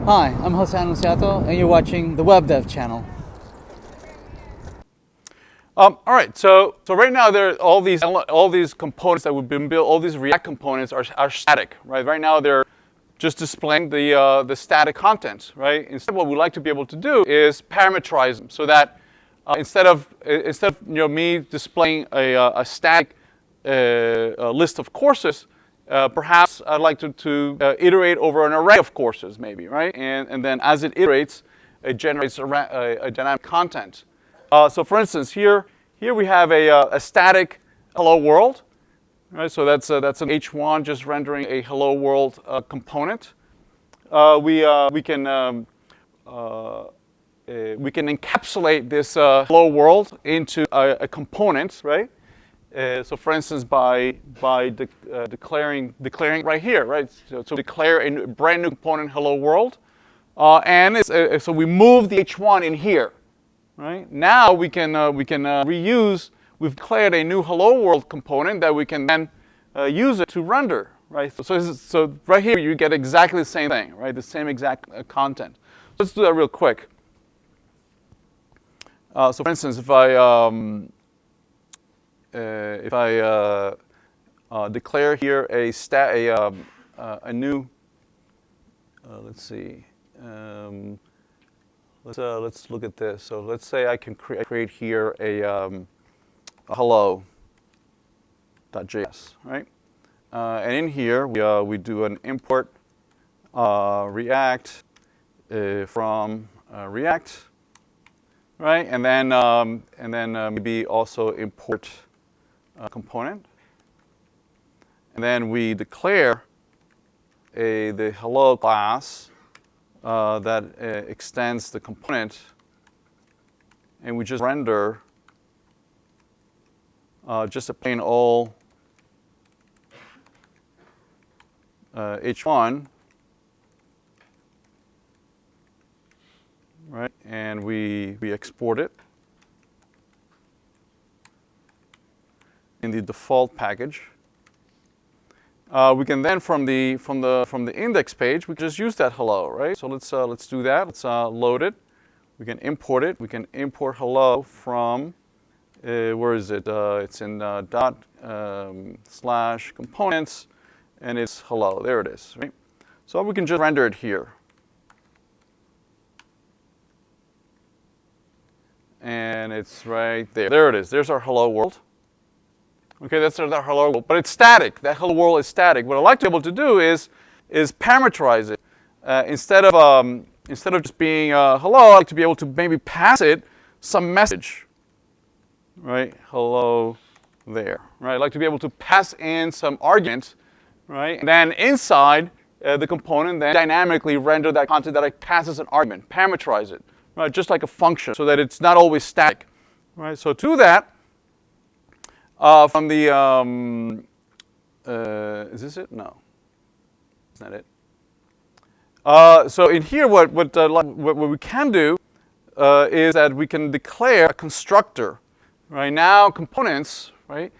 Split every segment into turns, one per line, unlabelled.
Hi, I'm Jose Anunciato, and you're watching the WebDev channel.
All right, so right now there are all these components that we've been built. All these React components are static, right? Right now they're just displaying the static content, right? Instead, what we'd like to be able to do is parameterize them, so that instead of me displaying a static list of courses, perhaps I'd like to iterate over an array of courses, maybe, right? And then as it iterates, it generates a dynamic content. So for instance, here we have a static hello world, right? So that's an H1 just rendering a hello world component. We can encapsulate this hello world into a component, right? So for instance, by declaring right here, right? So declare a brand new component hello world, and so we move the H1 in here. Right? Now we can reuse. We've declared a new hello world component that we can then use it to render. Right? So right here you get exactly the same thing. Right? The same exact content. Let's do that real quick. So for instance, if I declare here a new, let's see. Let's look at this. So let's say I can create here a hello.js, right? And in here we do an import React from React, right? And then maybe also import a component. And then we declare the hello class. That extends the component, and we just render just a plain old H1, right? And we export it in the default package. We can then from the index page we can just use that hello, right? So let's do that. Let's load it. We can import it. We can import hello from where is it? It's in / components, and it's hello. There it is, right? So we can just render it here, and it's right there. There it is. There's our hello world. Okay, that's our hello world, but it's static. That hello world is static. What I'd like to be able to do is parameterize it. Instead of just being hello, I'd like to be able to maybe pass it some message. Right, hello there. Right, I'd like to be able to pass in some argument, right, and then inside the component, then dynamically render that content that passes an argument, parameterize it, right, just like a function, so that it's not always static. Right, so to that. From the, is this it? No, it's not it. So in here, what we can do is that we can declare a constructor. Right now, components, right?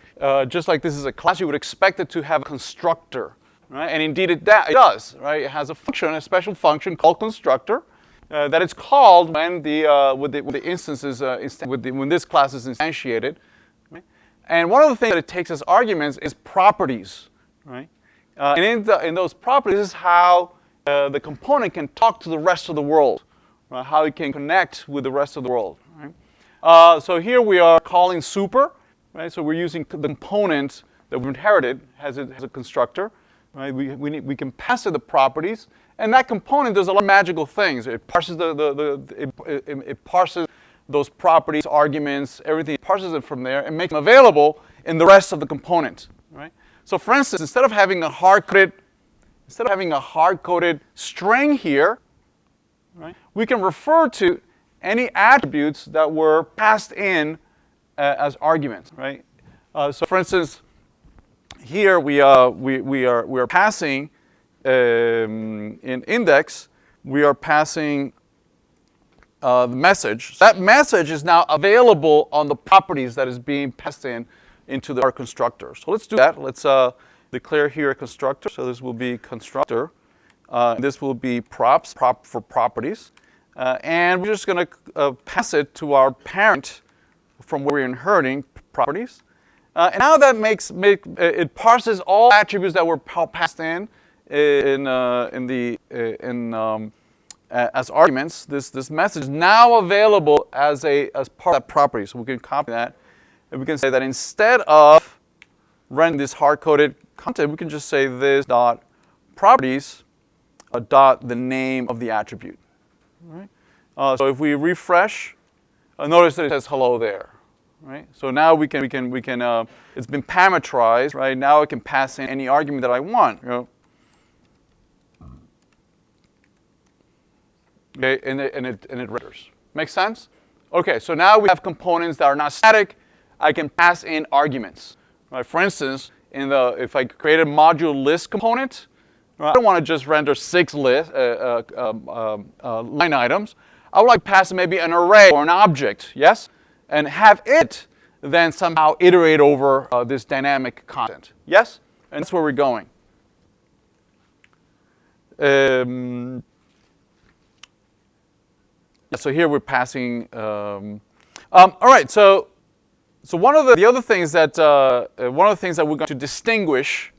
Just like this is a class, you would expect it to have a constructor, right? And indeed, it does, right? It has a function, a special function called constructor that it's called when the instance is when this class is instantiated. And one of the things that it takes as arguments is properties, right? And in those properties is how the component can talk to the rest of the world, right? How it can connect with the rest of the world, right? So here we are calling super, right? So we're using the component that we inherited has a constructor, right? We can pass it the properties, and that component does a lot of magical things. It parses it parses those properties, arguments, everything, parses it from there and makes them available in the rest of the component, right? So for instance, instead of having a hard-coded string here, right, we can refer to any attributes that were passed in as arguments, right? So for instance, here we are passing in index, we are passing the message. That message is now available on the properties that is being passed into our constructor. So let's do that. Let's declare here a constructor. So this will be constructor. This will be props for properties. And we're just going to pass it to our parent from where we're inheriting properties. And now that it parses all attributes that were passed in as arguments. This message is now available as part of that property. So we can copy that, and we can say that instead of running this hard-coded content, we can just say this dot properties dot the name of the attribute. Right? So if we refresh, notice that it says hello there. Right? So now we can it's been parameterized. Right? Now I can pass in any argument that I want. You know? Okay, and it renders. Make sense? Okay, so now we have components that are not static. I can pass in arguments. Right? For instance, if I create a module list component, right, I don't want to just render 6 line items. I would like to pass in maybe an array or an object, yes, and have it then somehow iterate over this dynamic content, yes, and that's where we're going. So here we're passing. All right. So one of the other things that we're going to distinguish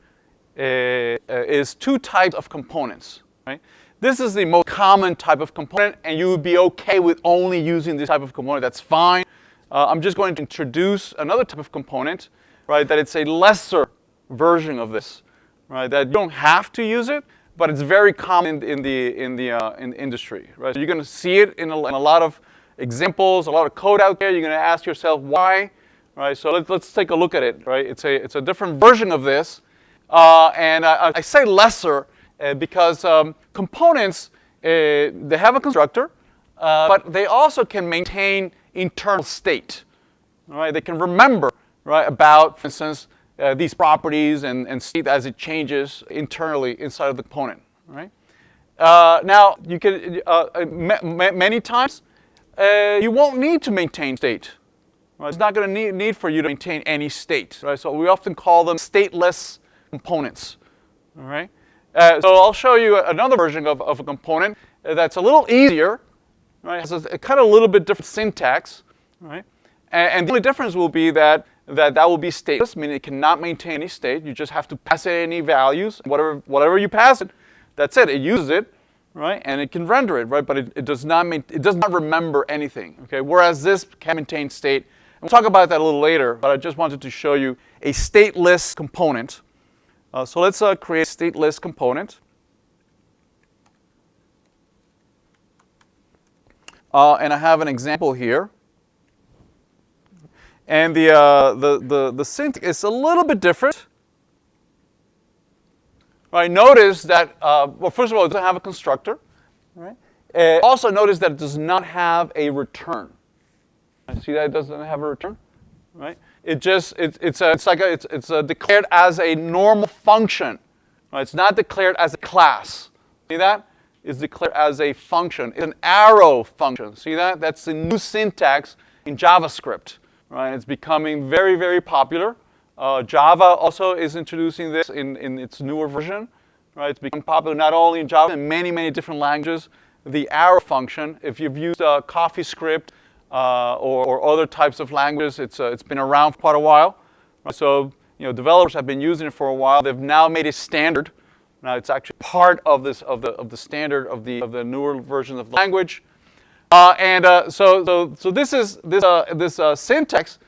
is 2 types of components. Right. This is the most common type of component, and you would be okay with only using this type of component. That's fine. I'm just going to introduce another type of component, right? That it's a lesser version of this, right? That you don't have to use it, but it's very common in the industry, right? So you're going to see it in a lot of examples, a lot of code out there. You're going to ask yourself why, right? So let's take a look at it, right? It's a different version of this, and I say lesser because components they have a constructor, but they also can maintain internal state, right? They can remember, right, about, for instance, these properties and state as it changes internally inside of the component, right? Now, you can many times you won't need to maintain state. Right? It's not going to need for you to maintain any state, right? So we often call them stateless components, all right? So I'll show you another version of a component that's a little easier, right? It has a kind of a little bit different syntax, right? And the only difference will be that will be stateless, meaning it cannot maintain any state. You just have to pass it any values, whatever you pass it, that's it. It uses it, right? And it can render it, right? But it does not remember anything, okay? Whereas this can maintain state. And we'll talk about that a little later, but I just wanted to show you a stateless component. So let's create a stateless component. And I have an example here. And the syntax is a little bit different. Right, notice that, well, first of all, it doesn't have a constructor. Right? Also notice that it does not have a return. See that it doesn't have a return? Right? It's declared as a normal function. Right? It's not declared as a class. See that? It's declared as a function. It's an arrow function. See that? That's the new syntax in JavaScript. Right? It's becoming very, very popular. Java also is introducing this in its newer version. Right? It's become popular not only in Java, in many, many different languages. The arrow function, if you've used CoffeeScript or other types of languages, it's been around for quite a while. Right? So developers have been using it for a while. They've now made it standard. Now it's actually part of the standard of the newer version of the language. So this syntax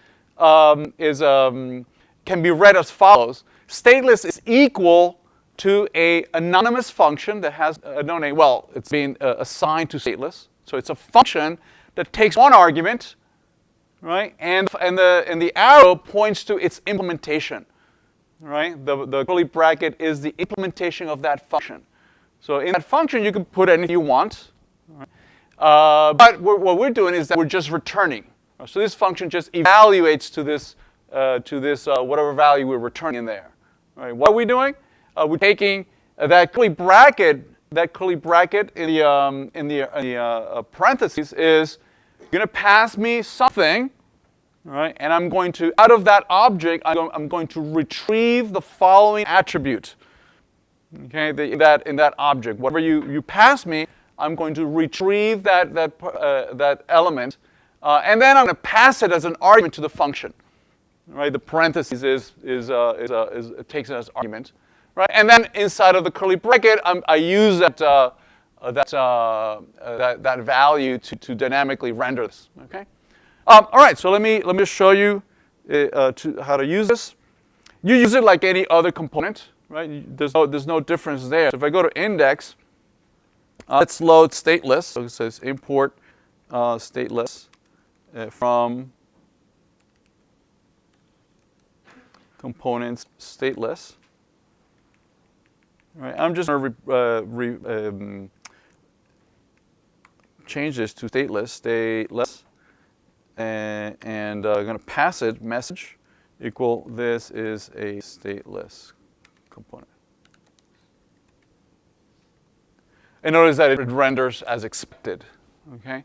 can be read as follows: stateless is equal to a anonymous function that has no name. Well, it's being assigned to stateless, so it's a function that takes one argument, right? And the arrow points to its implementation, right? The curly bracket is the implementation of that function. So in that function, you can put anything you want. Right? But what we're doing is that we're just returning. So this function just evaluates to this whatever value we're returning in there. Right? What are we doing? We're taking that curly bracket in the parentheses is going to pass me something, right? And I'm going to, out of that object, I'm going to retrieve the following attribute. Okay, in that object, whatever you pass me, I'm going to retrieve that element, and then I'm going to pass it as an argument to the function. Right, the parentheses it takes it as argument, right? And then inside of the curly bracket, I use that value to dynamically render this. Okay. All right. So let me show you how to use this. You use it like any other component, right? There's no difference there. So if I go to index, let's load stateless. So it says import stateless from components stateless. All right, I'm just going to change this to stateless, and I'm going to pass it message equal this is a stateless component. And notice that it renders as expected. Okay.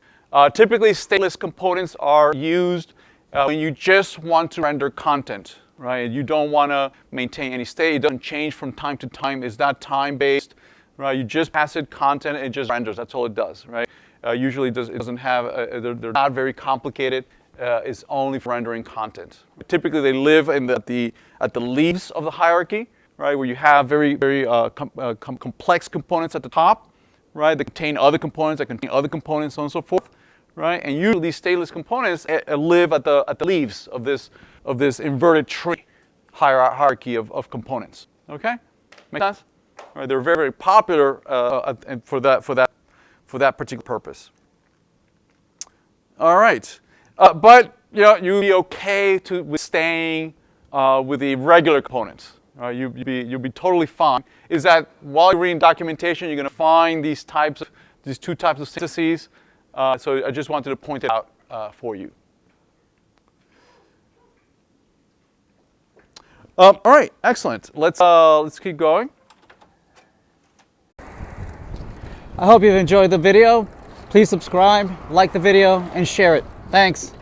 Typically, stateless components are used when you just want to render content. Right, you don't want to maintain any state. It doesn't change from time to time. It's not time-based, right? You just pass it content, it just renders. That's all it does, right? Usually, it doesn't have. They're not very complicated. It's only for rendering content. Typically, they live at the leaves of the hierarchy, right? Where you have very complex components at the top, right? That contain other components, so on and so forth, right? And usually, these stateless components live at the leaves of this inverted tree hierarchy of components. Okay, make sense? All right, they're very popular for that particular purpose. All right, but you'd be okay with staying with the regular components. You'll be totally fine. Is that while you're reading documentation, you're going to find these two types of syntheses. So I just wanted to point it out for you. All right, excellent. Let's keep going.
I hope you've enjoyed the video. Please subscribe, like the video, and share it. Thanks.